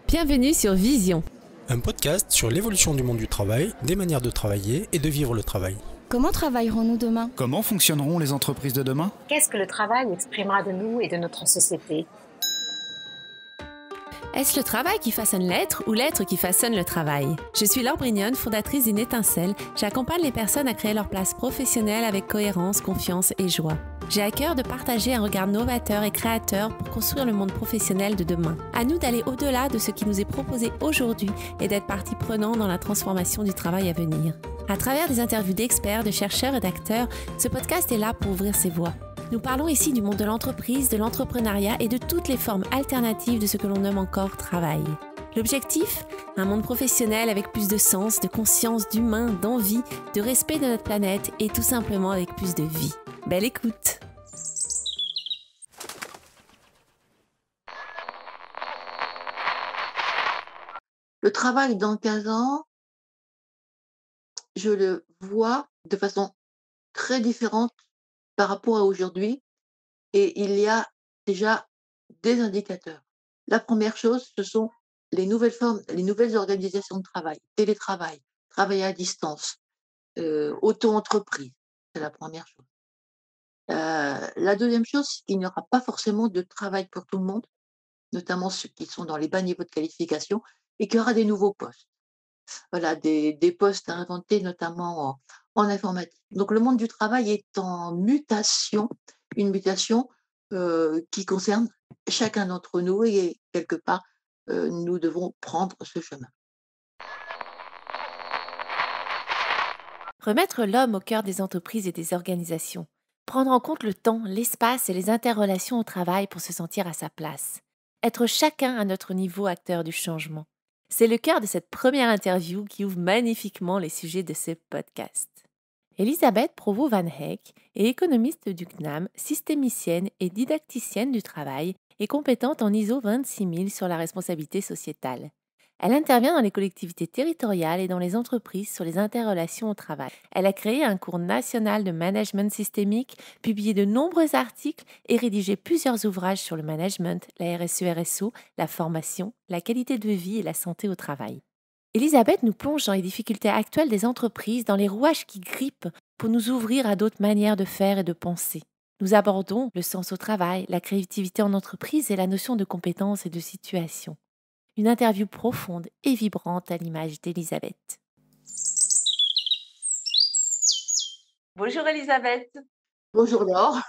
Bienvenue sur Vision. Un podcast sur l'évolution du monde du travail, des manières de travailler et de vivre le travail. Comment travaillerons-nous demain ? Comment fonctionneront les entreprises de demain ? Qu'est-ce que le travail exprimera de nous et de notre société ? Est-ce le travail qui façonne l'être ou l'être qui façonne le travail ? Je suis Laure Brignone, fondatrice d'une étincelle. J'accompagne les personnes à créer leur place professionnelle avec cohérence, confiance et joie. J'ai à cœur de partager un regard novateur et créateur pour construire le monde professionnel de demain. À nous d'aller au-delà de ce qui nous est proposé aujourd'hui et d'être partie prenante dans la transformation du travail à venir. À travers des interviews d'experts, de chercheurs et d'acteurs, ce podcast est là pour ouvrir ses voies. Nous parlons ici du monde de l'entreprise, de l'entrepreneuriat et de toutes les formes alternatives de ce que l'on nomme encore travail. L'objectif ? Un monde professionnel avec plus de sens, de conscience, d'humain, d'envie, de respect de notre planète et tout simplement avec plus de vie. Belle écoute! Le travail dans 15 ans, je le vois de façon très différente par rapport à aujourd'hui et il y a déjà des indicateurs. La première chose, ce sont les nouvelles formes, les nouvelles organisations de travail, télétravail, travail à distance, auto-entreprise, c'est la première chose. La deuxième chose, c'est qu'il n'y aura pas forcément de travail pour tout le monde, notamment ceux qui sont dans les bas niveaux de qualification, et qu'il y aura des nouveaux postes. Voilà, des postes à inventer, notamment en informatique. Donc le monde du travail est en mutation, une mutation qui concerne chacun d'entre nous et quelque part, nous devons prendre ce chemin. Remettre l'homme au cœur des entreprises et des organisations. Prendre en compte le temps, l'espace et les interrelations au travail pour se sentir à sa place. Être chacun à notre niveau acteur du changement. C'est le cœur de cette première interview qui ouvre magnifiquement les sujets de ce podcast. Elisabeth Provost-Van Heck est économiste du CNAM, systémicienne et didacticienne du travail et compétente en ISO 26000 sur la responsabilité sociétale. Elle intervient dans les collectivités territoriales et dans les entreprises sur les interrelations au travail. Elle a créé un cours national de management systémique, publié de nombreux articles et rédigé plusieurs ouvrages sur le management, la RSE-RSO, la formation, la qualité de vie et la santé au travail. Elisabeth nous plonge dans les difficultés actuelles des entreprises, dans les rouages qui grippent pour nous ouvrir à d'autres manières de faire et de penser. Nous abordons le sens au travail, la créativité en entreprise et la notion de compétence et de situation. Une interview profonde et vibrante à l'image d'Elisabeth. Bonjour Elisabeth. Bonjour Laure.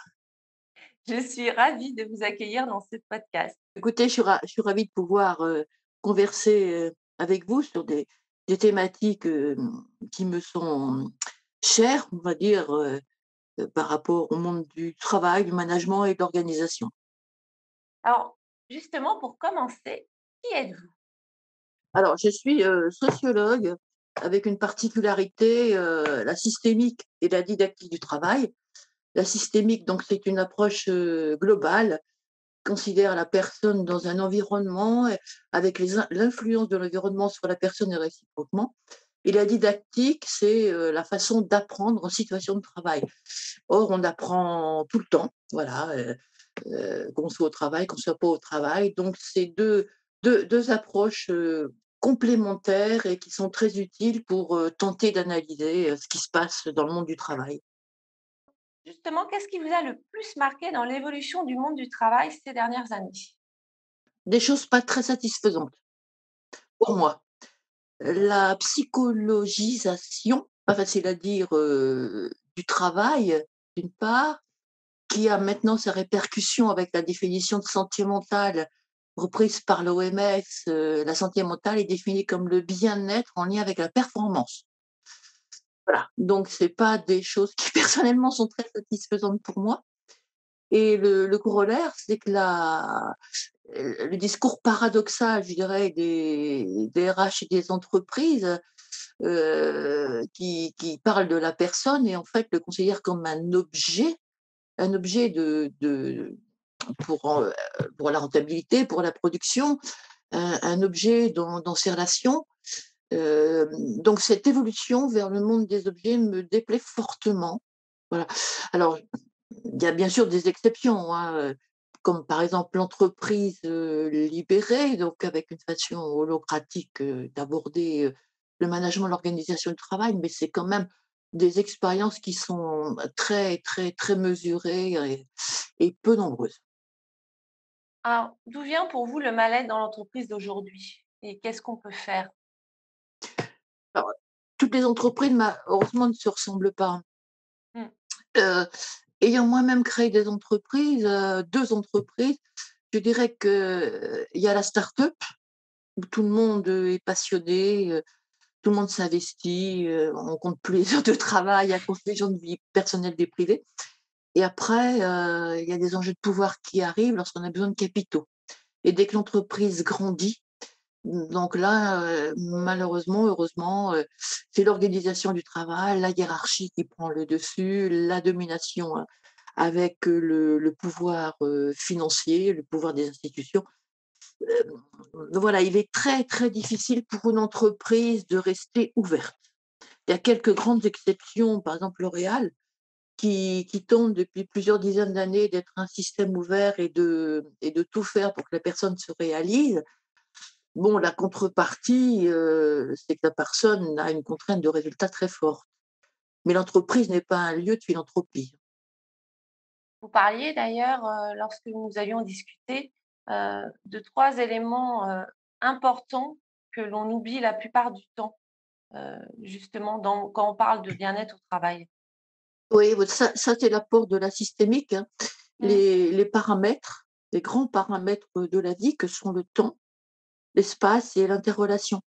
Je suis ravie de vous accueillir dans ce podcast. Écoutez, je suis ravie de pouvoir converser avec vous sur des thématiques qui me sont chères, on va dire, par rapport au monde du travail, du management et de l'organisation. Alors, justement, pour commencer, qui êtes-vous ? Alors, je suis sociologue avec une particularité, la systémique et la didactique du travail. La systémique, donc, c'est une approche globale, considère la personne dans un environnement avec l'influence de l'environnement sur la personne et réciproquement. Et la didactique, c'est la façon d'apprendre en situation de travail. Or, on apprend tout le temps, voilà, qu'on soit au travail, qu'on ne soit pas au travail. Donc, c'est deux approches complémentaires et qui sont très utiles pour tenter d'analyser ce qui se passe dans le monde du travail. Justement, qu'est-ce qui vous a le plus marqué dans l'évolution du monde du travail ces dernières années ? Des choses pas très satisfaisantes pour moi. La psychologisation, pas facile à dire, du travail, d'une part, qui a maintenant ses répercussions avec la définition de santé mentale reprise par l'OMS. La santé mentale est définie comme le bien-être en lien avec la performance. Voilà, donc c'est pas des choses qui personnellement sont très satisfaisantes pour moi. Et le corollaire, c'est que le discours paradoxal, je dirais, des RH et des entreprises qui parlent de la personne et en fait le considèrent comme un objet pour la rentabilité, pour la production, un objet dans ses relations. Donc cette évolution vers le monde des objets me déplaît fortement. Voilà. Alors, il y a bien sûr des exceptions, hein. comme par exemple l'entreprise, libérée, donc avec une façon holocratique, d'aborder, le management, l'organisation du travail, mais c'est quand même des expériences qui sont très, très, très mesurées et peu nombreuses. Alors, d'où vient pour vous le mal-être dans l'entreprise d'aujourd'hui? Et qu'est-ce qu'on peut faire? Alors, toutes les entreprises malheureusement ne se ressemblent pas. Mmh. Heu, ayant moi-même créé des entreprises, 2 entreprises, je dirais qu'il y a la start-up où tout le monde, est passionné, tout le monde s'investit, on compte plus les heures de travail à cause des gens de vie personnelle et privée. Et après, il y a des enjeux de pouvoir qui arrivent lorsqu'on a besoin de capitaux. Et dès que l'entreprise grandit, donc là, malheureusement, heureusement, c'est l'organisation du travail, la hiérarchie qui prend le dessus, la domination, avec, le pouvoir, financier, le pouvoir des institutions. Voilà, il est très, très difficile pour une entreprise de rester ouverte. Il y a quelques grandes exceptions, par exemple L'Oréal, qui tente depuis plusieurs dizaines d'années d'être un système ouvert et de tout faire pour que la personne se réalise. Bon, la contrepartie, c'est que la personne a une contrainte de résultat très forte. Mais l'entreprise n'est pas un lieu de philanthropie. Vous parliez d'ailleurs, lorsque nous avions discuté, de 3 éléments, importants que l'on oublie la plupart du temps, justement quand on parle de bien-être au travail. Oui, oui, ça c'est l'apport de la systémique, hein. Mmh. Les paramètres, les grands paramètres de la vie que sont le temps, l'espace et l'interrelation.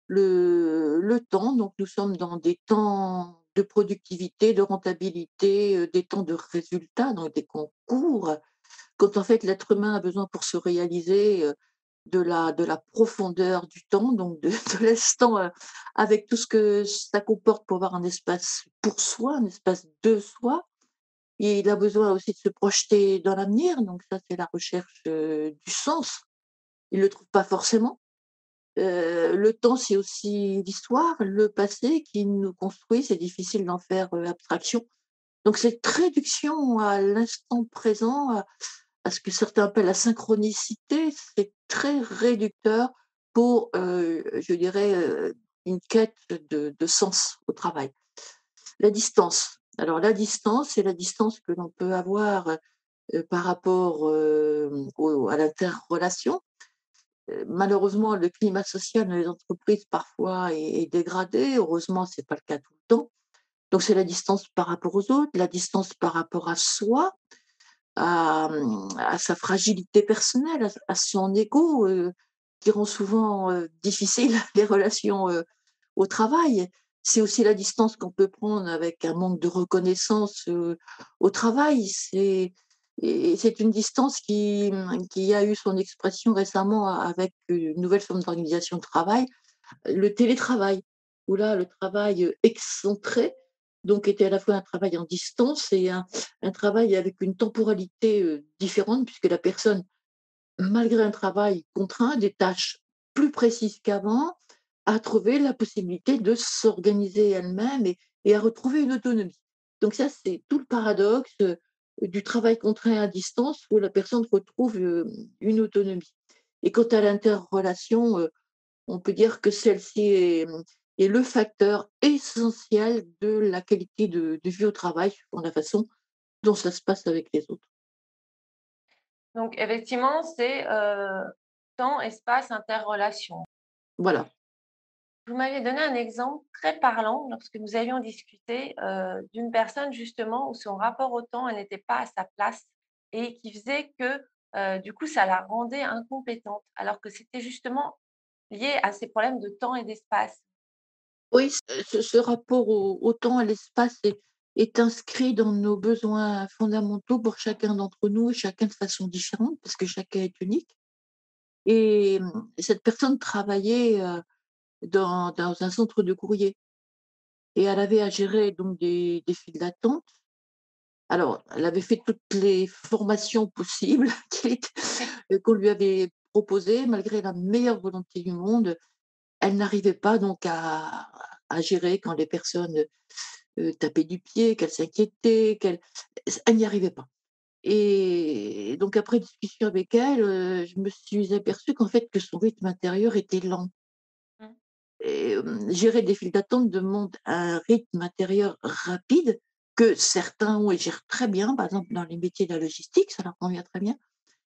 Le temps, donc nous sommes dans des temps de productivité, de rentabilité, des temps de résultats, donc des concours. Quand en fait l'être humain a besoin pour se réaliser, de la profondeur du temps, donc de de l'instant, avec tout ce que ça comporte pour avoir un espace pour soi, un espace de soi. Et il a besoin aussi de se projeter dans l'avenir, donc ça c'est la recherche, du sens. Il ne le trouve pas forcément. Le temps, c'est aussi l'histoire, le passé qui nous construit, c'est difficile d'en faire, abstraction. Donc cette réduction à l'instant présent, à ce que certains appellent la synchronicité, c'est très réducteur pour, je dirais, une quête de sens au travail. La distance. Alors la distance, c'est la distance que l'on peut avoir, par rapport, à l'interrelation. Malheureusement, le climat social dans les entreprises parfois est dégradé. Heureusement, c'est pas le cas tout le temps. Donc c'est la distance par rapport aux autres, la distance par rapport à soi, à sa fragilité personnelle, à son ego, qui rend souvent, difficile les relations, au travail. C'est aussi la distance qu'on peut prendre avec un manque de reconnaissance, au travail. C'est une distance qui a eu son expression récemment avec une nouvelle forme d'organisation de travail, le télétravail, où là, le travail, excentré, donc était à la fois un travail en distance et un travail avec une temporalité, différente puisque la personne, malgré un travail contraint, des tâches plus précises qu'avant, a trouvé la possibilité de s'organiser elle-même et à retrouver une autonomie. Donc ça, c'est tout le paradoxe, du travail contraint à distance où la personne retrouve, une autonomie. Et quant à l'interrelation, on peut dire que celle-ci est le facteur essentiel de la qualité de vie au travail, suivant la façon dont ça se passe avec les autres. Donc effectivement, c'est, temps, espace, interrelation. Voilà. Vous m'aviez donné un exemple très parlant lorsque nous avions discuté, d'une personne justement où son rapport au temps, elle n'était pas à sa place et qui faisait que, du coup, ça la rendait incompétente, alors que c'était justement lié à ces problèmes de temps et d'espace. Oui, ce rapport au temps, à l'espace est inscrit dans nos besoins fondamentaux pour chacun d'entre nous et chacun de façon différente, parce que chacun est unique. Et cette personne travaillait, dans un centre de courrier et elle avait à gérer donc des files d'attente. Alors, elle avait fait toutes les formations possibles qu'on lui avait proposées, malgré la meilleure volonté du monde. Elle n'arrivait pas donc à gérer quand les personnes, tapaient du pied, qu'elles s'inquiétaient, elle n'y arrivait pas. Et donc après discussion avec elle, je me suis aperçue qu'en fait, que son rythme intérieur était lent. Mmh. Et gérer des files d'attente demande un rythme intérieur rapide que certains ont et gèrent très bien, par exemple dans les métiers de la logistique, ça leur convient très bien.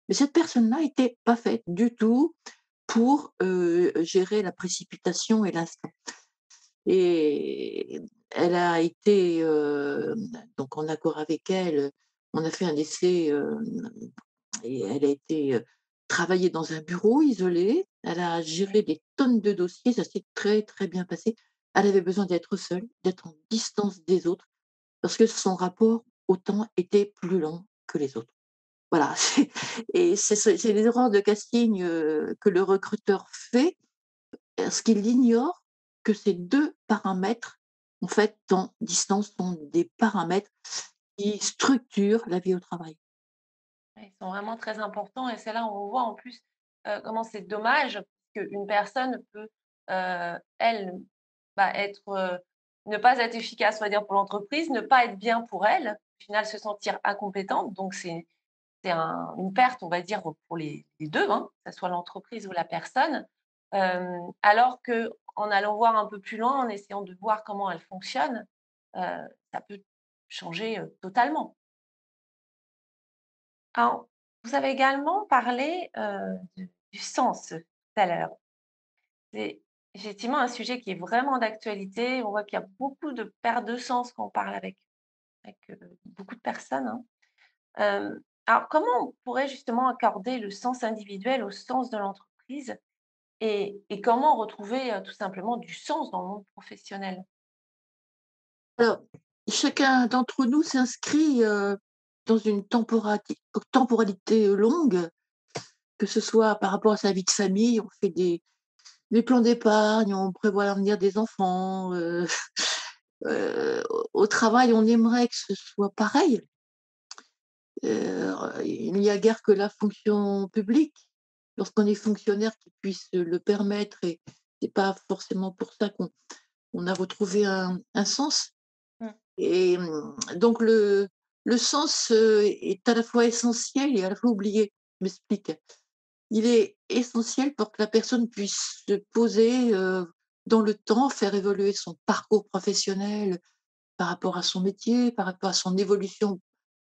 Mais cette personne-là était pas faite du tout pour, gérer la précipitation et l'instant. Et elle a été, donc en accord avec elle, on a fait un essai, et elle a été, travailler dans un bureau isolé. Elle a Oui. géré des tonnes de dossiers, ça s'est très, très bien passé. Elle avait besoin d'être seule, d'être en distance des autres, parce que son rapport au temps était plus lent que les autres. Voilà, c'est les erreurs de casting, que le recruteur fait, parce qu'il ignore que ces 2 paramètres, en fait, temps, distance, sont des paramètres qui structurent la vie au travail. Ouais, ils sont vraiment très importants et c'est là où on voit en plus, comment c'est dommage qu'une personne peut, elle, bah, être, ne pas être efficace, on va dire, pour l'entreprise, ne pas être bien pour elle, au final se sentir incompétente, donc c'est une perte, on va dire, pour les 2, hein, que ça soit l'entreprise ou la personne. Alors qu'en allant voir un peu plus loin, en essayant de voir comment elle fonctionne, heu, ça peut changer, totalement. Alors, vous avez également parlé, du sens tout à l'heure. C'est effectivement un sujet qui est vraiment d'actualité. On voit qu'il y a beaucoup de perte de sens quand on parle avec beaucoup de personnes, hein. Alors comment on pourrait justement accorder le sens individuel au sens de l'entreprise et comment retrouver, tout simplement du sens dans le monde professionnel? Alors, chacun d'entre nous s'inscrit, dans une temporalité longue, que ce soit par rapport à sa vie de famille, on fait des plans d'épargne, on prévoit l'avenir des enfants, au travail, on aimerait que ce soit pareil. Il n'y a guère que la fonction publique, lorsqu'on est fonctionnaire, qui puisse le permettre et c'est pas forcément pour ça qu'on a retrouvé un sens. Mmh. Et donc le sens, est à la fois essentiel et à la fois oublié. Je m'explique. Il est essentiel pour que la personne puisse se poser, dans le temps, faire évoluer son parcours professionnel par rapport à son métier, par rapport à son évolution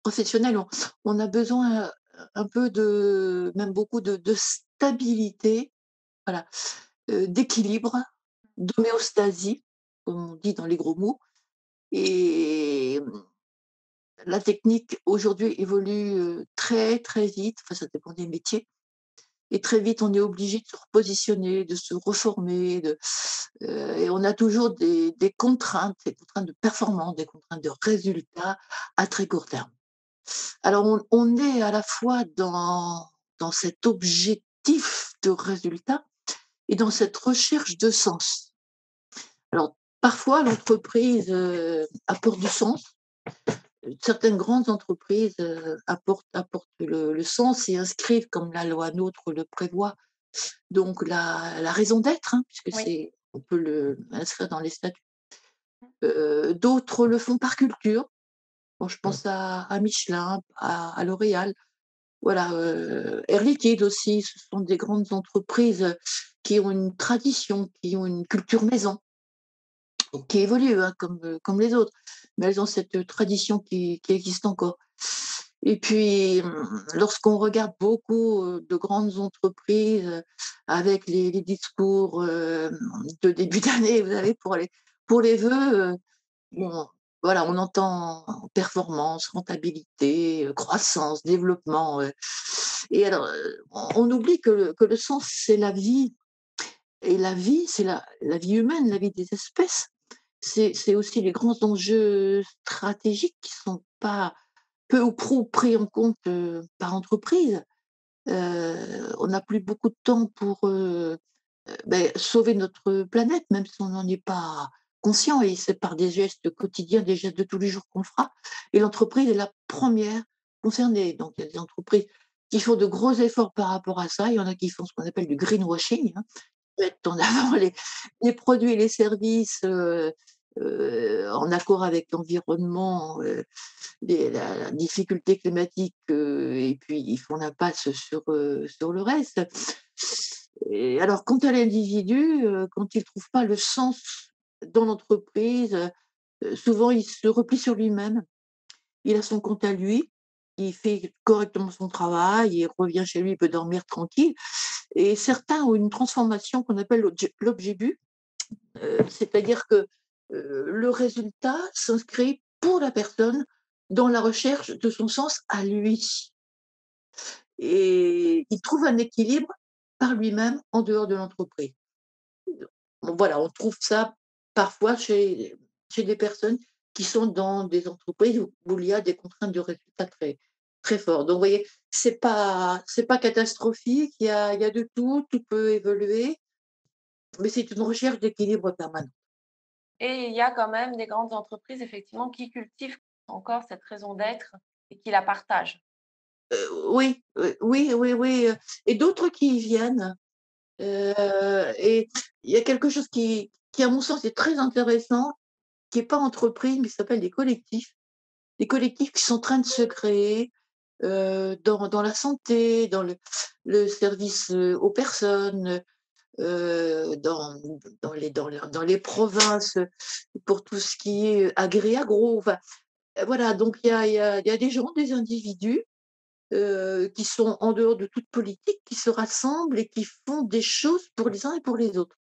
professionnelle. On a besoin, un peu de même beaucoup de stabilité, voilà, d'équilibre, d'homéostasie, comme on dit dans les gros mots. Et la technique aujourd'hui évolue, très, très vite, enfin ça dépend des métiers et très vite on est obligé de se repositionner, de se reformer, et on a toujours des contraintes de performance, des contraintes de résultats à très court terme. Alors on est à la fois dans cet objectif de résultat et dans cette recherche de sens. Alors parfois l'entreprise, apporte du sens. Certaines grandes entreprises, apportent le sens et inscrivent, comme la loi NOTRe le prévoit, donc la raison d'être, hein, puisque Oui. c'est on peut l'inscrire dans les statuts. D'autres le font par culture. Bon, je pense à Michelin, à L'Oréal, voilà, Air Liquide aussi, ce sont des grandes entreprises, qui ont une tradition, qui ont une culture maison, qui évoluent, hein, comme les autres, mais elles ont cette, tradition qui existe encore. Et puis, lorsqu'on regarde beaucoup, de grandes entreprises, avec les discours, de début d'année, vous savez, pour les vœux, bon, voilà, on entend performance, rentabilité, croissance, développement, et alors, on oublie que le sens, c'est la vie et la vie, c'est la vie humaine, la vie des espèces. C'est aussi les grands enjeux stratégiques qui sont pas peu ou prou pris en compte, par l'entreprise. On n'a plus beaucoup de temps pour, sauver notre planète, même si on n'en est pas conscient et c'est par des gestes quotidiens, des gestes de tous les jours qu'on le fera et l'entreprise est la première concernée. Donc il y a des entreprises qui font de gros efforts par rapport à ça. Il y en a qui font ce qu'on appelle du greenwashing, hein, mettent en avant les produits et les services, en accord avec l'environnement, la difficulté climatique, et puis ils font l'impasse sur le reste. Et alors quant à l'individu, quand il ne trouve pas le sens dans l'entreprise, souvent il se replie sur lui-même. Il a son compte à lui, il fait correctement son travail, il revient chez lui, il peut dormir tranquille et certains ont une transformation qu'on appelle l'objet but, c'est-à-dire que, le résultat s'inscrit pour la personne dans la recherche de son sens à lui et il trouve un équilibre par lui-même en dehors de l'entreprise. Bon voilà, on trouve ça parfois chez des personnes qui sont dans des entreprises où il y a des contraintes de résultats très très fortes. Donc vous voyez, c'est pas catastrophique, il y a de tout, tout peut évoluer, mais c'est une recherche d'équilibre permanent. Et il y a quand même des grandes entreprises, effectivement, qui cultivent encore cette raison d'être et qui la partagent. Oui, oui, et d'autres qui y viennent, et il y a quelque chose qui à mon sens est très intéressant, qui est pas entrepris, mais qui s'appelle des collectifs. Des collectifs qui sont en train de se créer, dans la santé, dans le service, aux personnes, dans les provinces, pour tout ce qui est agri-agro, enfin, voilà, donc il y a des gens, des individus, qui sont en dehors de toute politique, qui se rassemblent et qui font des choses pour les uns et pour les autres.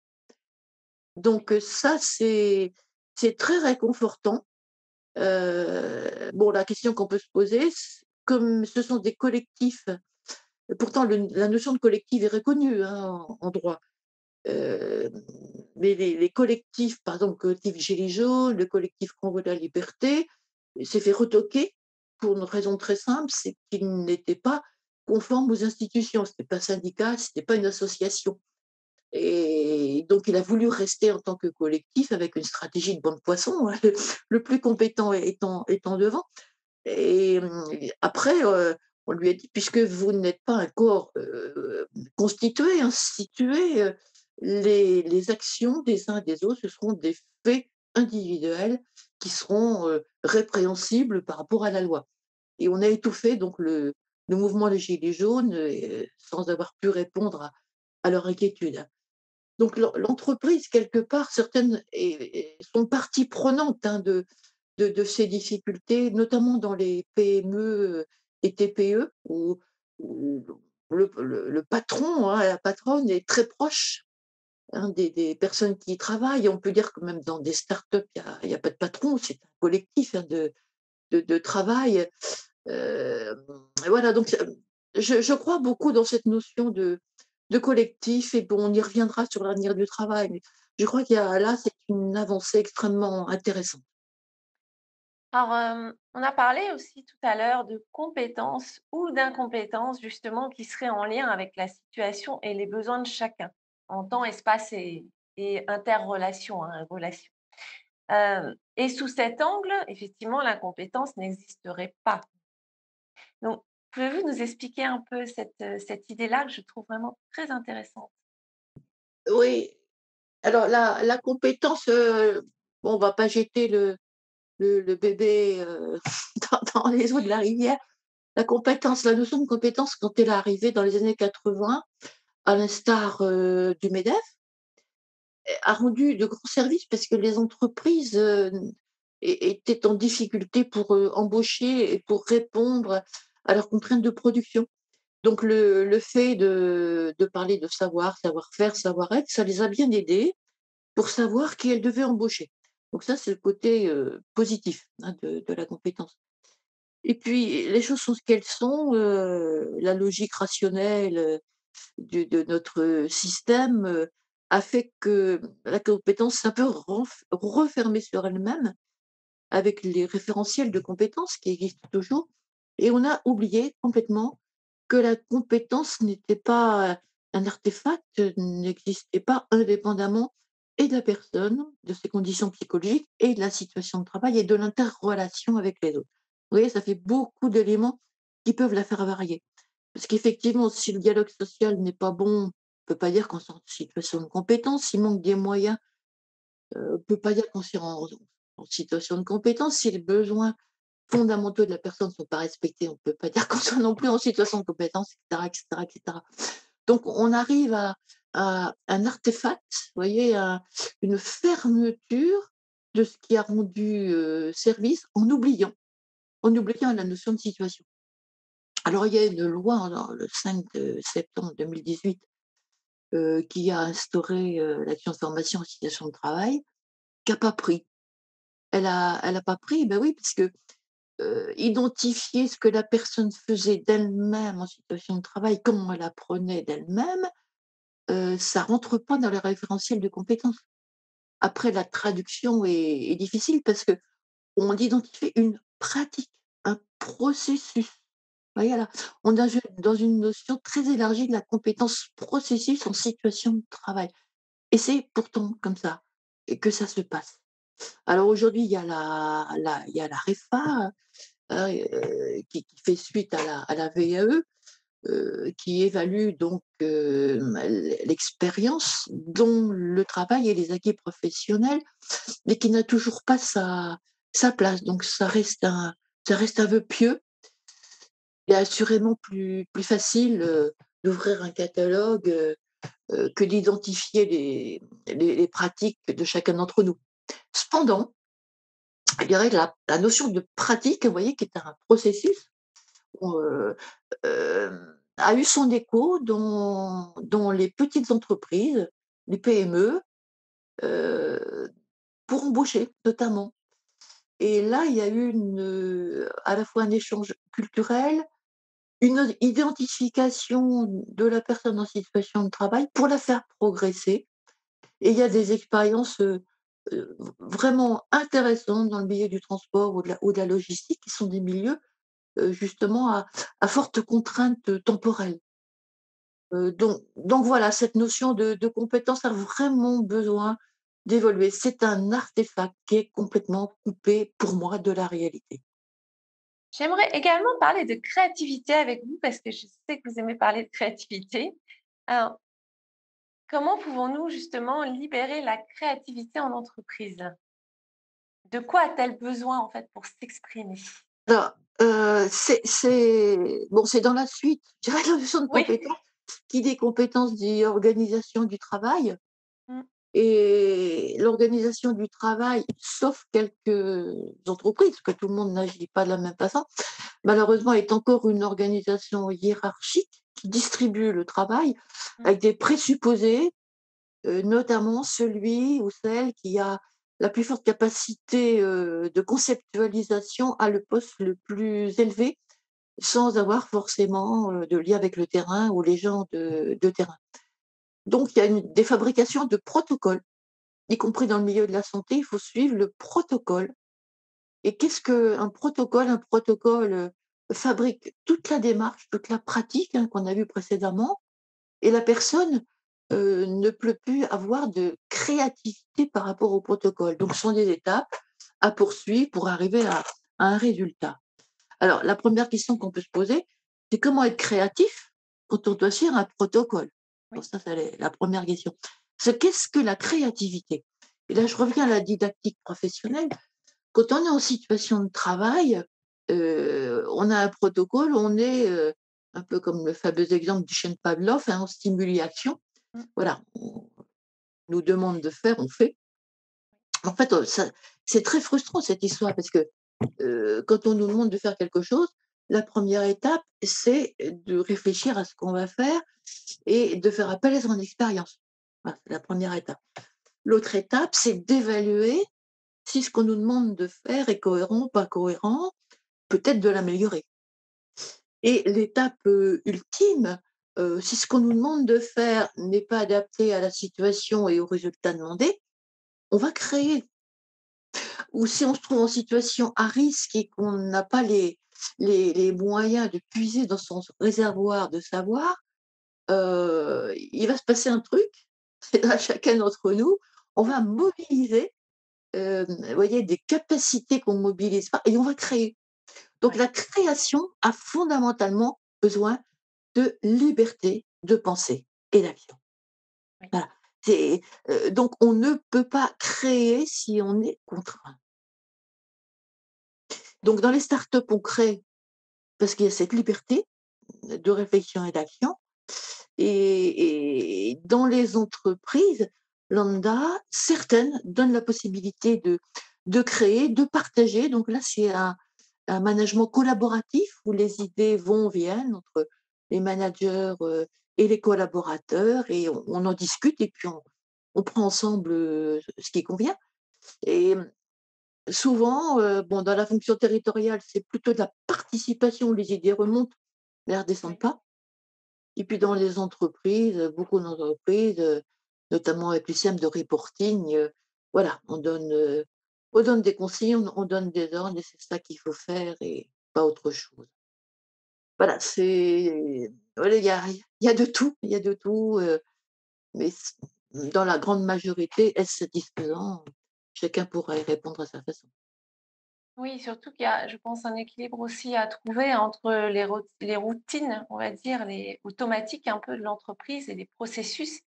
Donc, ça, c'est très réconfortant. Bon, la question qu'on peut se poser, comme ce sont des collectifs, pourtant la notion de collectif est reconnue, hein, en droit. Heu, mais les collectifs, par exemple, le collectif Gilets jaunes, le collectif Convoi de la liberté, s'est fait retoquer pour une raison très simple, c'est qu'il n'était pas conforme aux institutions. C'était pas un syndicat, c'était pas une association et donc il a voulu rester en tant que collectif avec une stratégie de bonne poisson, hein, le plus compétent étant devant et après, on lui a dit: «Puisque vous n'êtes pas un corps, constitué, institué, les actions des uns et des autres, ce seront des faits individuels qui seront, répréhensibles par rapport à la loi» et on a étouffé donc le mouvement des gilets jaunes, sans avoir pu répondre à leur inquiétude. Donc l'entreprise quelque part, certaines sont partie prenante, hein, de ces difficultés, notamment dans les PME et TPE où le patron, hein, la patronne est très proche, hein, des personnes qui y travaillent. On peut dire que même dans des startups, il y a pas de patron, c'est un collectif, hein, de travail. Hem, voilà donc je crois beaucoup dans cette notion de collectif et bon, on y reviendra sur l'avenir du travail, mais je crois qu'il y a là, c'est une avancée extrêmement intéressante. Alors, on a parlé aussi tout à l'heure de compétences ou d'incompétences, justement, qui seraient en lien avec la situation et les besoins de chacun, en temps, espace et interrelation, hein, relation. Et sous cet angle, effectivement, l'incompétence n'existerait pas. Donc, pouvez-vous nous expliquer un peu cette idée-là que je trouve vraiment très intéressante? Oui, alors la compétence, bon, on va pas jeter le bébé, dans les eaux de la rivière. La notion de compétence quand elle est arrivée dans les années 80, à l'instar, du MEDEF, a rendu de grands services parce que les entreprises, étaient en difficulté pour, embaucher et pour répondre à leurs contraintes de production. Donc le fait de parler de savoir, savoir-faire, savoir-être, ça les a bien aidés pour savoir qui elles devaient embaucher. Donc ça, c'est le côté, positif, hein, de la compétence. Et puis les choses sont ce qu'elles sont, la logique rationnelle, de notre système, a fait que la compétence s'est un peu refermée sur elle-même avec les référentiels de compétences qui existent toujours et on a oublié complètement que la compétence n'était pas un artefact, n'existait pas indépendamment et de la personne, de ses conditions psychologiques et de la situation de travail et de l'interrelation avec les autres. Vous voyez, ça fait beaucoup d'éléments qui peuvent la faire varier. Parce qu'effectivement, si le dialogue social n'est pas bon, on peut pas dire qu'on est en situation de compétence. Il manque des moyens On ne peut pas dire qu'on s'est en situation de compétence si les besoins fondamentaux de la personne ne sont pas respectés. On ne peut pas dire qu'on soit non plus en situation de compétence, etc., etc., etc. Donc, on arrive à un artefact, vous voyez, une fermeture de ce qui a rendu service en oubliant la notion de situation. Alors, il y a une loi le 5 septembre 2018 qui a instauré l'action de formation en situation de travail, qui n'a pas pris. Elle a pas pris, ben oui, parce que identifier ce que la personne faisait d'elle-même en situation de travail, comment elle apprenait d'elle-même, ça rentre pas dans les référentiels de compétences. Après, la traduction est difficile parce que on identifie une pratique, un processus. Vous voyez là, on est dans une notion très élargie de la compétence processus en situation de travail et c'est pourtant comme ça et que ça se passe. Alors aujourd'hui, il y a la REFA, qui fait suite à la VAE, qui évalue donc l'expérience dont le travail et les acquis professionnels, mais qui n'a toujours pas sa place. Donc ça reste un vœu pieux. Il est assurément plus facile d'ouvrir un catalogue que d'identifier les pratiques de chacun d'entre nous. Cependant, je dirais que la notion de pratique, vous voyez, qui est un processus, heu, a eu son écho dans les petites entreprises, les PME, heu, pour embaucher notamment. Et là, il y a eu à la fois un échange culturel, une identification de la personne en situation de travail pour la faire progresser. Et il y a des expériences, vraiment intéressantes dans le milieu du transport ou de la logistique qui sont des milieux, justement à forte contrainte, temporelle. Donc voilà, cette notion de compétence a vraiment besoin d'évoluer. C'est un artefact qui est complètement coupé, pour moi, de la réalité. J'aimerais également parler de créativité avec vous parce que je sais que vous aimez parler de créativité. Alors, comment pouvons-nous justement libérer la créativité en entreprise? De quoi a-t-elle besoin en fait pour s'exprimer? Alors, c'est dans la suite, je dirais, de la notion de Oui. compétence. Qui dit compétence dit organisation du travail. Mmh. Et l'organisation du travail, sauf quelques entreprises, parce que tout le monde n'agit pas de la même façon, malheureusement, est encore une organisation hiérarchique qui distribue le travail Mmh. avec des présupposés, notamment celui ou celle qui a la plus forte capacité, de conceptualisation a le poste le plus élevé, sans avoir forcément, de lien avec le terrain ou les gens de terrain. Donc il y a une des fabrications de protocoles, y compris dans le milieu de la santé, il faut suivre le protocole. Et qu'est-ce qu'un protocole? Un protocole, fabrique toute la démarche, toute la pratique, hein, qu'on a vue précédemment et la personne, ne peut plus avoir de créativité par rapport au protocole. Donc ce sont des étapes à poursuivre pour arriver à un résultat. Alors la première question qu'on peut se poser, c'est comment être créatif quand on doit suivre un protocole? Bon Oui. ça, c'est la première question. Qu'est-ce que la créativité? Et là, je reviens à la didactique professionnelle. Quand on est en situation de travail, on a un protocole, on est, un peu comme le fameux exemple du chien de Pavlov, hein, en stimuli-action. Mmh. Voilà, on nous demande de faire, on fait. En fait, ça c'est très frustrant cette histoire parce que, quand on nous demande de faire quelque chose, la première étape, c'est de réfléchir à ce qu'on va faire et de faire appel à son expérience. Voilà, c'est la première étape. L'autre étape, c'est d'évaluer si ce qu'on nous demande de faire est cohérent, pas cohérent, peut-être de l'améliorer. Et l'étape, ultime, si ce qu'on nous demande de faire n'est pas adapté à la situation et au résultat demandé, on va créer. Ou si on se trouve en situation à risque et qu'on n'a pas les moyens de puiser dans son réservoir de savoir, il va se passer un truc, c'est à chacun d'entre nous, on va mobiliser, vous voyez, des capacités qu'on ne mobilise pas et on va créer. Donc Ouais. la création a fondamentalement besoin de liberté de penser et d'action. Oui. Voilà. Donc on ne peut pas créer si on est contraint. Donc dans les startups, on crée parce qu'il y a cette liberté de réflexion et d'action. Et dans les entreprises lambda, certaines donnent la possibilité de créer, de partager. Donc là, c'est un management collaboratif où les idées vont, viennent entre les managers et les collaborateurs et on en discute et puis on prend ensemble ce qui convient. Et souvent, bon, dans la fonction territoriale, c'est plutôt de la participation où les idées remontent, mais elles ne redescendent Oui. pas. Et puis dans les entreprises, beaucoup d'entreprises, notamment avec les systèmes de reporting, voilà, on donne des consignes, on donne des ordres et c'est ça qu'il faut faire et pas autre chose. Voilà, voilà, il y a de tout, il y a de tout, mais dans la grande majorité, est-ce satisfaisant? Chacun pourra y répondre à sa façon. Oui, surtout qu'il y a, je pense, un équilibre aussi à trouver entre les routines, on va dire, les automatiques un peu de l'entreprise et les processus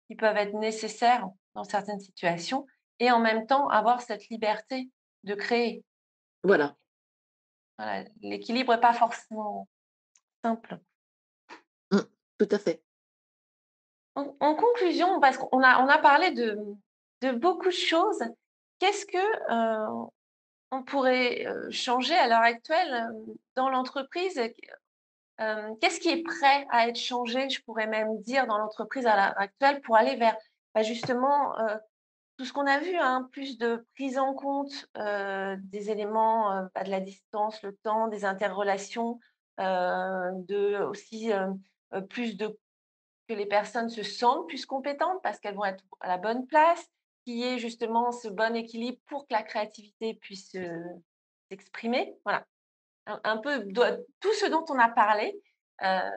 qui peuvent être nécessaires dans certaines situations et en même temps avoir cette liberté de créer. Voilà, Voilà, l'équilibre est pas forcément simple. mmh, tout à fait. En conclusion, parce qu'on a parlé de beaucoup de choses, qu'est-ce que, on pourrait, changer à l'heure actuelle, dans l'entreprise? Qu'est-ce qui est prêt à être changé, je pourrais même dire, dans l'entreprise à l'heure actuelle pour aller vers, bah, justement, tout ce qu'on a vu, hein, plus de prise en compte, des éléments, bah, de la distance, le temps, des interrelations, de aussi, plus de que les personnes se sentent plus compétentes parce qu'elles vont être à la bonne place, qu'il y ait justement ce bon équilibre pour que la créativité puisse, s'exprimer. Voilà, un peu tout ce dont on a parlé, heu,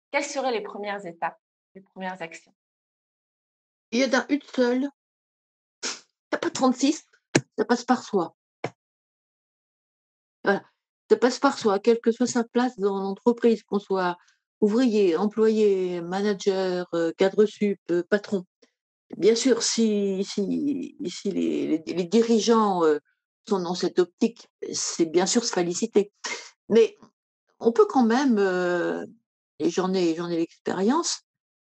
quelles seraient les premières étapes, les premières actions? Il y en a une seule, il y a pas 36, ça passe par soi. Voilà, ça passe par soi, quelle que soit sa place dans l'entreprise, qu'on soit ouvrier, employé, manager, cadre sup, patron. Bien sûr, si les dirigeants, sont dans cette optique, c'est bien sûr se féliciter. Mais on peut quand même, et j'en ai l'expérience,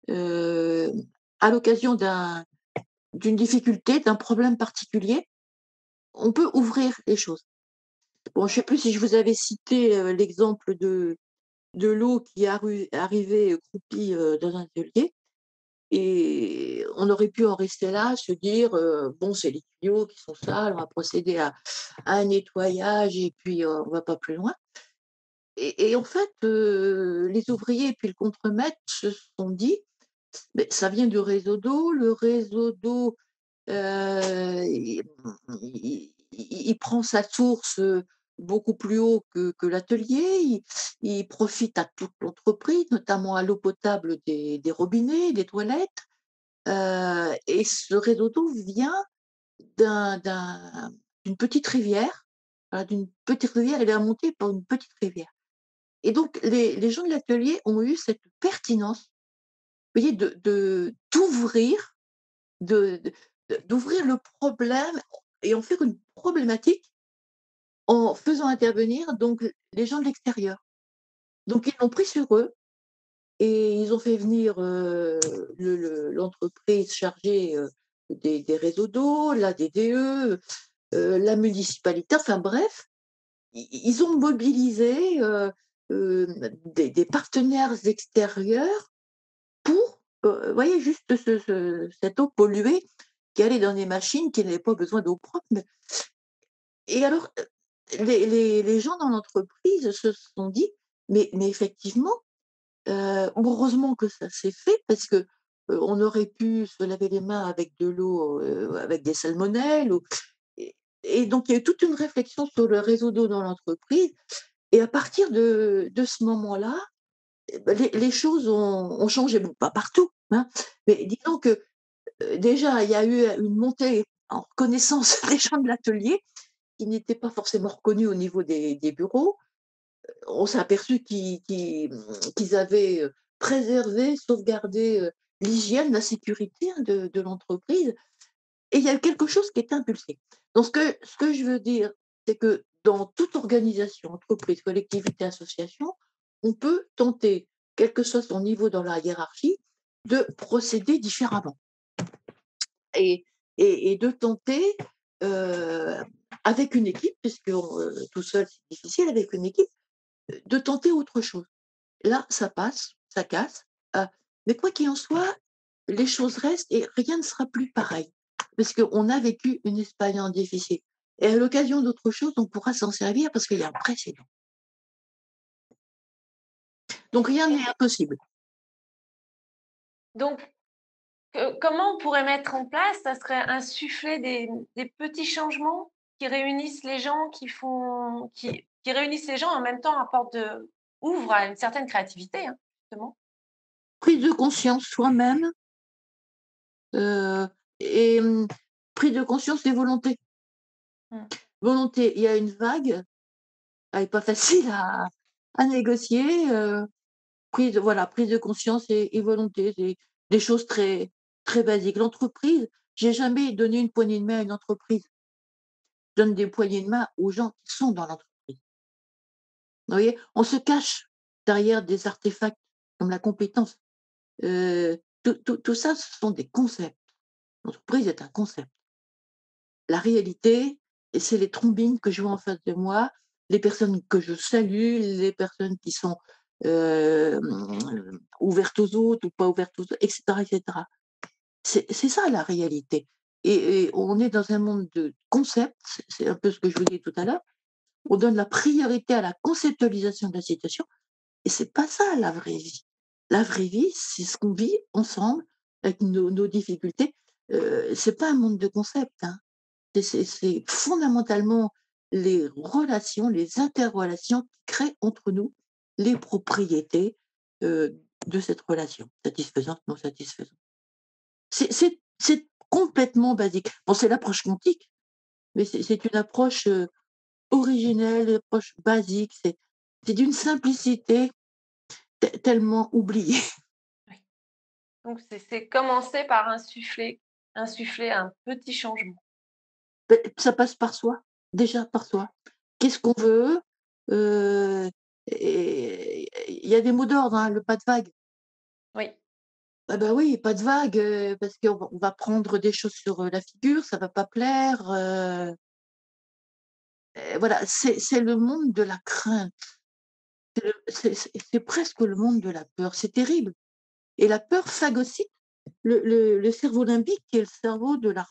heu, à l'occasion d'une difficulté, d'un problème particulier, on peut ouvrir les choses. Bon, je sais plus si je vous avais cité, l'exemple de l'eau qui arrivait, croupie, dans un atelier et on aurait pu en rester là, se dire, «Bon, c'est les tuyaux qui sont sales, on va procéder à un nettoyage et puis, on va pas plus loin» et en fait, les ouvriers et puis le contremaître se sont dit: «Mais ça vient du réseau d'eau, le réseau d'eau, il prend sa source, beaucoup plus haut que l'atelier, il profite à toute l'entreprise, notamment à l'eau potable des robinets, des toilettes, et ce réseau d'eau vient d'une petite rivière, voilà, d'une petite rivière, il est remonté par une petite rivière et donc les gens de l'atelier ont eu cette pertinence, vous voyez, d'ouvrir, d'ouvrir le problème et en faire une problématique en faisant intervenir donc les gens de l'extérieur. Donc ils l'ont pris sur eux et ils ont fait venir, l'entreprise chargée, des réseaux d'eau, la DDE, la municipalité, enfin bref, ils ont mobilisé, des partenaires extérieurs pour, vous voyez juste cette eau polluée qui allait dans des machines qui n'avaient pas besoin d'eau propre. Et alors, les gens dans l'entreprise se sont dit: «Mais effectivement, heureusement que ça s'est fait parce que, on aurait pu se laver les mains avec de l'eau, avec des salmonelles ou» et donc il y a eu toute une réflexion sur le réseau d'eau dans l'entreprise et à partir de ce moment-là, et bah, les choses ont changé. Bon, pas partout, hein, mais disons que, déjà il y a eu une montée en reconnaissance des gens de l'atelier qui n'étaient pas forcément reconnus au niveau des bureaux. On s'est aperçu qu'ils avaient, préservé, sauvegardé, l'hygiène, la sécurité, hein, de l'entreprise et il y a quelque chose qui est impulsé. Donc ce que je veux dire, c'est que dans toute organisation, entreprise, collectivité, association, on peut tenter, quel que soit son niveau dans la hiérarchie, de procéder différemment et et de tenter, heu, avec une équipe, puisque, tout seul, c'est difficile, avec une équipe, de tenter autre chose. Là, ça passe, ça casse, mais quoi qu'il en soit, les choses restent et rien ne sera plus pareil. Parce qu'on a vécu une expérience difficile et à l'occasion d'autre chose, on pourra s'en servir parce qu'il y a un précédent. Donc rien n'est impossible. Donc, comment on pourrait mettre en place? Ça serait insuffler des petits changements qui réunissent les gens, qui réunissent les gens, en même temps ouvrent à une certaine créativité, hein, justement. Prise de conscience soi-même, heu et prise de conscience et volonté. Mmh. Volonté, il y a une vague, elle est pas facile à négocier, prise de conscience et volonté, c'est des choses très très basiques. L'entreprise, j'ai jamais donné une poignée de main à une entreprise. Je donne des poignées de main aux gens qui sont dans l'entreprise. Vous voyez? On se cache derrière des artefacts comme la compétence. Tout ça, ce sont des concepts. L'entreprise est un concept. La réalité, et c'est les trombines que je vois en face de moi, les personnes que je salue, les personnes qui sont, ouvertes aux autres ou pas ouvertes aux autres et cetera et cetera. C'est ça la réalité et on est dans un monde de concepts, c'est un peu ce que je vous disais tout à l'heure. On donne la priorité à la conceptualisation de la situation et c'est pas ça la vraie vie. La vraie vie, c'est ce qu'on vit ensemble avec nos difficultés. C'est pas un monde de concepts, hein. C'est fondamentalement les relations, les interrelations qui créent entre nous les propriétés, de cette relation, satisfaisante, non satisfaisante. C'est complètement basique. Bon, c'est l'approche quantique, mais c'est une approche, originelle, une approche basique, c'est d'une simplicité tellement oubliée. Oui. Donc c'est commencer par insuffler un petit changement. Ça passe par soi, déjà par soi. Qu'est-ce qu'on veut? Heu et il y a des mots d'ordre, hein, le pas de vague. Oui. Ah bah, oui, pas de vague, parce qu'on va prendre des choses sur, la figure, ça va pas plaire, voilà, c'est le monde de la crainte. C'est presque le monde de la peur, c'est terrible et la peur phagocyte le cerveau limbique qui est le cerveau de la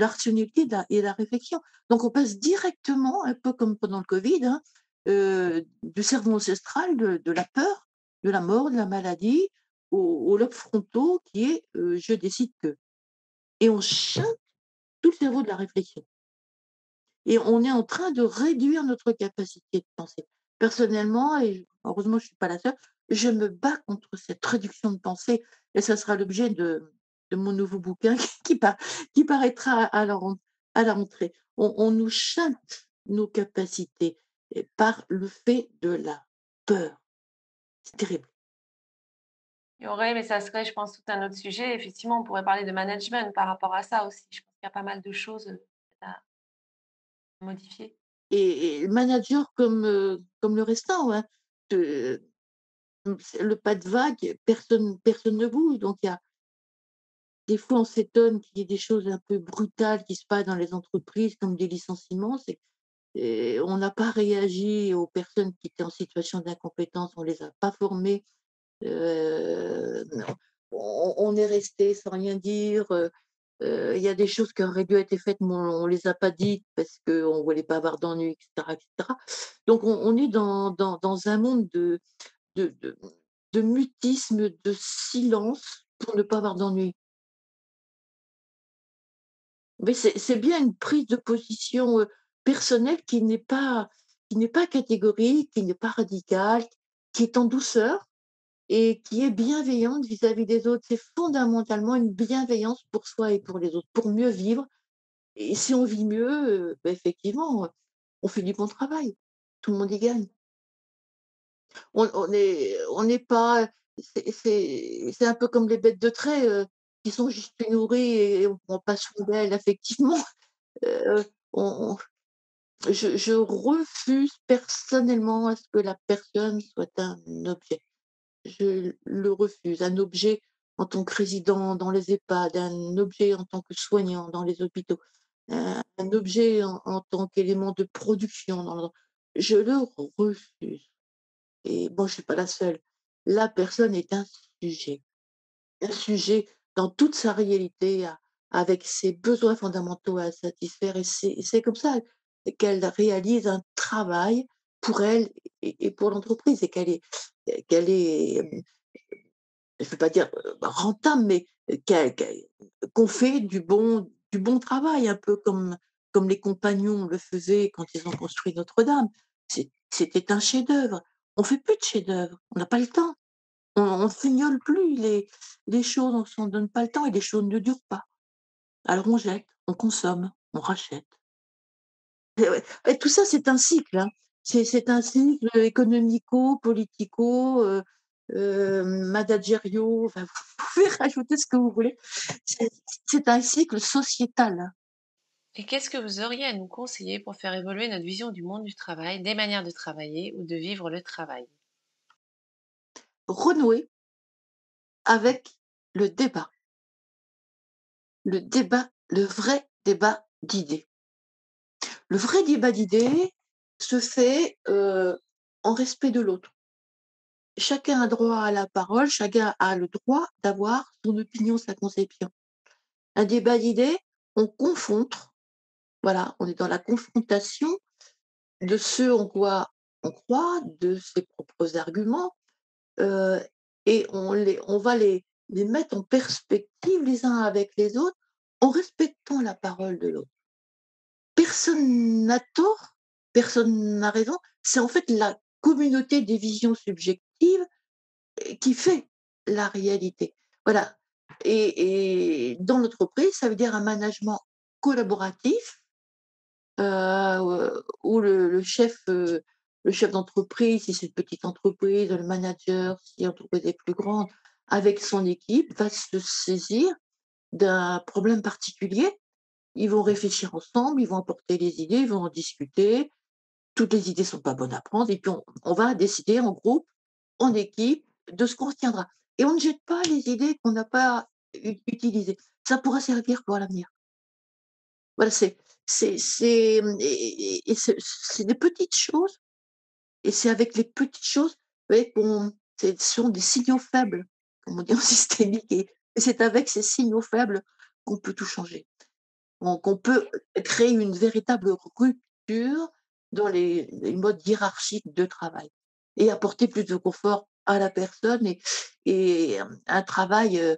rationalité et la réflexion. Donc on passe directement, un peu comme pendant le covid, hein, du cerveau ancestral de la peur, de la mort, de la maladie, aux lobes frontaux qui est, «Je décide que» et on chante tout le cerveau de la réflexion et on est en train de réduire notre capacité de penser. Personnellement et heureusement je ne suis pas la seule, je me bats contre cette réduction de pensée et ça sera l'objet de mon nouveau bouquin qui paraîtra à la rentrée. On nous chante nos capacités par le fait de la peur. C'est terrible. Il y aurait, mais ça serait, je pense, tout un autre sujet. Effectivement, on pourrait parler de management par rapport à ça aussi. Je pense qu'il y a pas mal de choses, à modifier. Et le manager comme le restant, hein, de c'est le pas de vague, personne ne bouge donc il y a des fois, on s'étonne qu'il y ait des choses un peu brutales qui se passent dans les entreprises, comme des licenciements. On n'a pas réagi aux personnes qui étaient en situation d'incompétence, on les a pas formées. Non, on est resté sans rien dire. Il y a des choses qui auraient dû être faites, mais on les a pas dites parce qu'on ne voulait pas avoir d'ennuis, et cetera. Donc on est dans un monde de de de mutisme, de silence pour ne pas avoir d'ennuis. Mais c'est bien une prise de position, personnelle qui n'est pas catégorique, qui n'est pas radicale, qui est en douceur et qui est bienveillante vis-à-vis des autres. C'est fondamentalement une bienveillance pour soi et pour les autres, pour mieux vivre et si on vit mieux, bah, effectivement, on fait du bon travail. Tout le monde y gagne. On n'est pas C'est un peu comme les bêtes de trait, qui sont juste nourries et on prend pas soin d'elles effectivement. Heu, on je refuse personnellement à ce que la personne soit un objet. Je le refuse. Un objet en tant que résident dans les EHPAD, un objet en tant que soignant dans les hôpitaux, un objet en tant qu'élément de production dans le je le refuse et bon, je suis pas la seule. La personne est un sujet dans toute sa réalité, avec ses besoins fondamentaux à satisfaire et c'est comme ça qu'elle réalise un travail pour elle et pour l'entreprise et qu'elle est, je ne veux pas dire, rentable, mais qu'on fait du bon travail, un peu comme les compagnons le faisaient quand ils ont construit Notre-Dame. C'était un chef-d'œuvre. On fait plus de chefs-d'œuvre, on n'a pas le temps. On fignole plus les choses, on s'en donne pas le temps et les choses ne durent pas. Alors on jette, on consomme, on rachète. Et ouais, et tout ça, c'est un cycle, hein. C'est un cycle économico, politico, managériaux, enfin, vous pouvez rajouter ce que vous voulez. C'est c'est un cycle sociétal, hein. Et qu'est-ce que vous auriez à nous conseiller pour faire évoluer notre vision du monde du travail, des manières de travailler ou de vivre le travail? Renouer avec le débat, le vrai débat d'idées. Le vrai débat d'idées se fait, en respect de l'autre. Chacun a droit à la parole, chacun a le droit d'avoir son opinion, sa conception. Un débat d'idées, on confronte, voilà, on est dans la confrontation de ce en quoi on croit, de ses propres arguments, heu et on va les mettre en perspective les uns avec les autres, en respectant la parole de l'autre. Personne n'a tort, personne n'a raison, c'est en fait la communauté des visions subjectives qui fait la réalité. Voilà et dans l'entreprise, ça veut dire un management collaboratif, où le chef d'entreprise, si c'est une petite entreprise, le manager, si l'entreprise est plus grande, avec son équipe, va se saisir d'un problème particulier. Ils vont réfléchir ensemble, ils vont apporter les idées, ils vont en discuter. Toutes les idées sont pas bonnes à prendre et puis on va décider en groupe, en équipe, de ce qu'on retiendra et on ne jette pas les idées qu'on n'a pas utilisées. Ça pourra servir pour l'avenir. Voilà, et c'est des petites choses et c'est avec les petites choses, vous voyez, ce sont des signaux faibles, comme on dit en systémique et c'est avec ces signaux faibles qu'on peut tout changer. Qu'on peut créer une véritable rupture dans les modes hiérarchiques de travail et apporter plus de confort à la personne et un travail,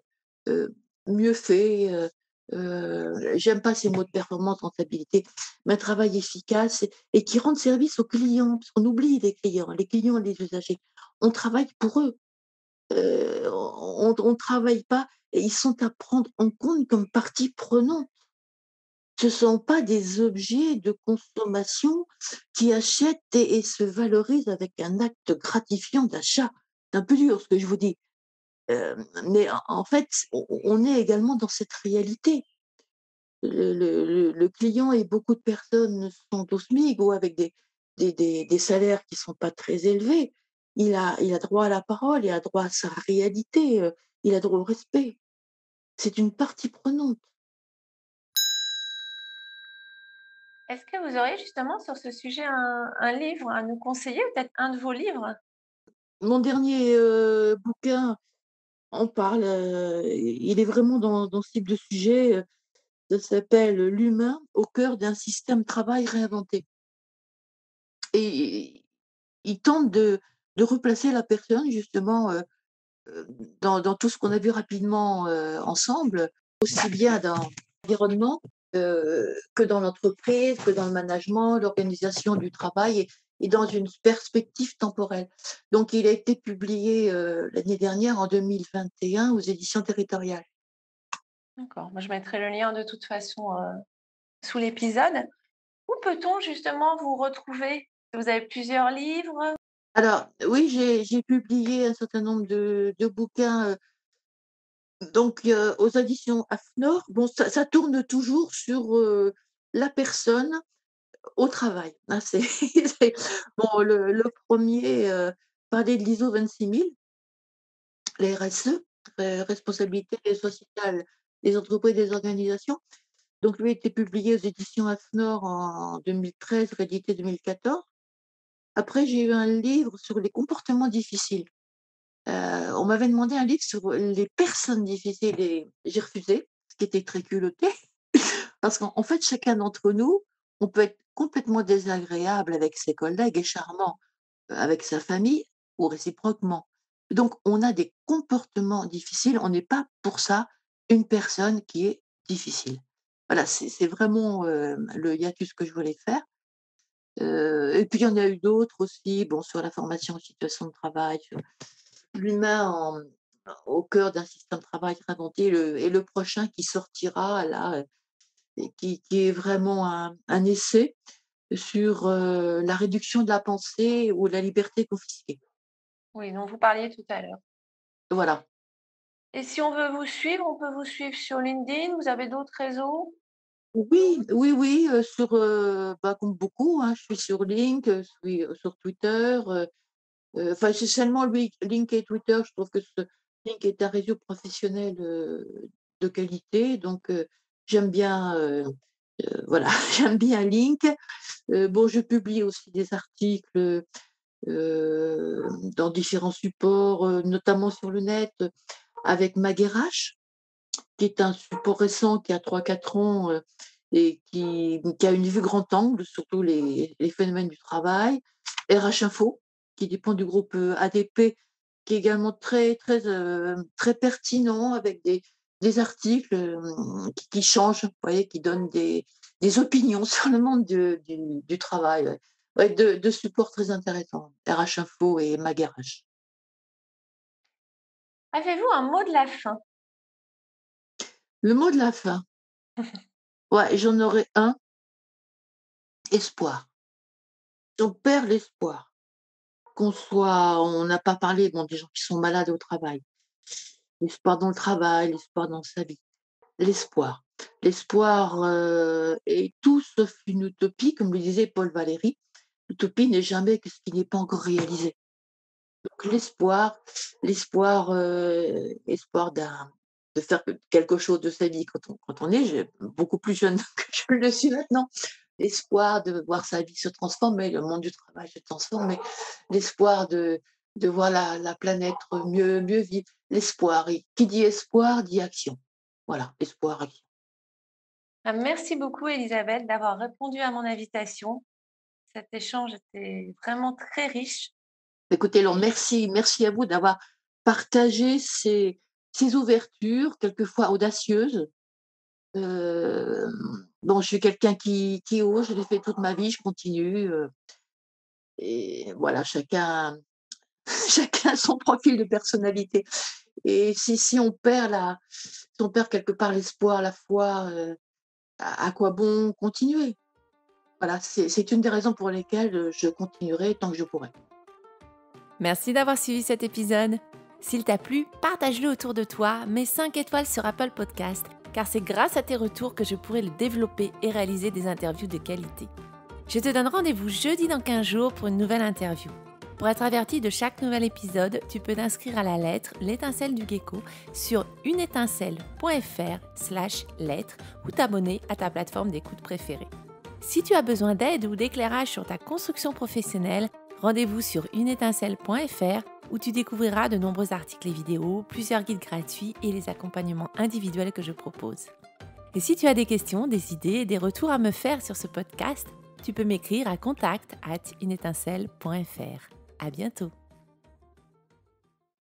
heu, mieux fait, j'aime pas ces mots de performance, rentabilité, mais un travail efficace et qui rende service aux clients, parce qu'on oublie les clients, les usagers. On travaille pour eux, on travaille pas et ils sont à prendre en compte comme partie prenante. Ce sont pas des objets de consommation qui achètent et se valorisent avec un acte gratifiant d'achat. C'est un peu dur ce que je vous dis, mais en fait, on est également dans cette réalité. Le client et beaucoup de personnes sont au SMIC ou avec des salaires qui sont pas très élevés. Il a droit à la parole, il a droit à sa réalité, il a droit au respect. C'est une partie prenante. Est-ce que vous auriez justement sur ce sujet un livre à nous conseiller, peut-être un de vos livres? Mon dernier, bouquin on parle, il est vraiment dans ce type de sujet, ça s'appelle «L'humain au cœur d'un système travail réinventé» et il tente de replacer la personne justement, dans tout ce qu'on a vu rapidement, ensemble, aussi bien dans l'environnement, que dans l'entreprise, que dans le management, l'organisation du travail et dans une perspective temporelle. Donc il a été publié, l'année dernière en 2021 aux éditions territoriales. D'accord, moi je mettrai le lien de toute façon, sous l'épisode. Où peut-on justement vous retrouver? Vous avez plusieurs livres? Alors oui, j'ai publié un certain nombre de bouquins, donc aux éditions Afnor. Bon, ça tourne toujours sur, la personne au travail, hein, c'est c'est bon, le 1er, parlait de l'ISO 26000, les RSE, responsabilité sociétale des entreprises et des organisations. Donc lui a été publié aux éditions Afnor en 2013, réédité 2014. Après, j'ai eu un livre sur les comportements difficiles. On m'avait demandé un livre sur les personnes difficiles et j'ai refusé, ce qui était très culotté. Parce qu'en fait, chacun d'entre nous, on peut être complètement désagréable avec ses collègues et charmant, avec sa famille ou réciproquement. Donc on a des comportements difficiles, on n'est pas pour ça une personne qui est difficile. Voilà, c'est vraiment, le hiatus que je voulais faire. Et puis il y en a eu d'autres aussi, bon, sur la formation en situation de travail, sur l'humain au cœur d'un système de travail réinventé, le prochain qui sortira là, et qui est vraiment un essai sur, la réduction de la pensée ou la liberté confisquée. Oui, dont vous parliez tout à l'heure. Voilà. Et si on veut vous suivre, on peut vous suivre sur LinkedIn? Vous avez d'autres réseaux? Oui, oui, oui, sur, comme beaucoup, hein, je suis sur Link, je suis, sur Twitter, enfin, c'est seulement lui Link et Twitter, je trouve que Link est un réseau professionnel, de qualité, donc j'aime bien, voilà, j'aime bien Link. Bon, je publie aussi des articles, dans différents supports, notamment sur le net, avec Maguerach, qui est un support récent qui a 3 4 ans, et qui a une vue grand angle sur tous les phénomènes du travail. RH Info, qui dépend du groupe, ADP, qui est également très très, très pertinent avec des articles, qui changent, vous voyez, qui donnent des opinions sur le monde du travail, ouais. Ouais, 2 supports très intéressants, RH Info et Maguerach. Avez-vous un mot de la fin? Le mot de la fin, ouais, j'en aurais un: espoir. On perd l'espoir. On n'a pas parlé, bon, des gens qui sont malades au travail. L'espoir dans le travail, l'espoir dans sa vie. L'espoir. L'espoir, est tout sauf une utopie, comme le disait Paul Valéry. L'utopie n'est jamais que ce qui n'est pas encore réalisé. Donc l'espoir, espoir de faire quelque chose de sa vie quand on est beaucoup plus jeune que je le suis maintenant. L'espoir de voir sa vie se transformer, le monde du travail se transformer, l'espoir de voir la planète mieux vivre. L'espoir, et qui dit espoir dit action. Voilà, espoir, action. Merci beaucoup Elisabeth d'avoir répondu à mon invitation. Cet échange était vraiment très riche. Écoutez, alors merci à vous d'avoir partagé ces ouvertures, quelquefois audacieuses. Bon, je suis quelqu'un qui ose, je l'ai fait toute ma vie, je continue, et voilà, chacun chacun son profil de personnalité, et si on perd quelque part l'espoir, la foi, à quoi bon continuer? Voilà, c'est une des raisons pour lesquelles, je continuerai tant que je pourrai. Merci d'avoir suivi cet épisode. S'il t'a plu, partage-le autour de toi, mets 5 étoiles sur Apple Podcast, car c'est grâce à tes retours que je pourrai le développer et réaliser des interviews de qualité. Je te donne rendez-vous jeudi dans 15 jours pour une nouvelle interview. Pour être averti de chaque nouvel épisode, tu peux t'inscrire à la lettre L'étincelle du gecko sur uneetincelle.fr/lettre ou t'abonner à ta plateforme d'écoute préférée. Si tu as besoin d'aide ou d'éclairage sur ta construction professionnelle, rendez-vous sur uneetincelle.fr où tu découvriras de nombreux articles et vidéos, plusieurs guides gratuits et les accompagnements individuels que je propose. Et si tu as des questions, des idées et des retours à me faire sur ce podcast, tu peux m'écrire à contact@uneetincelle.fr. À bientôt.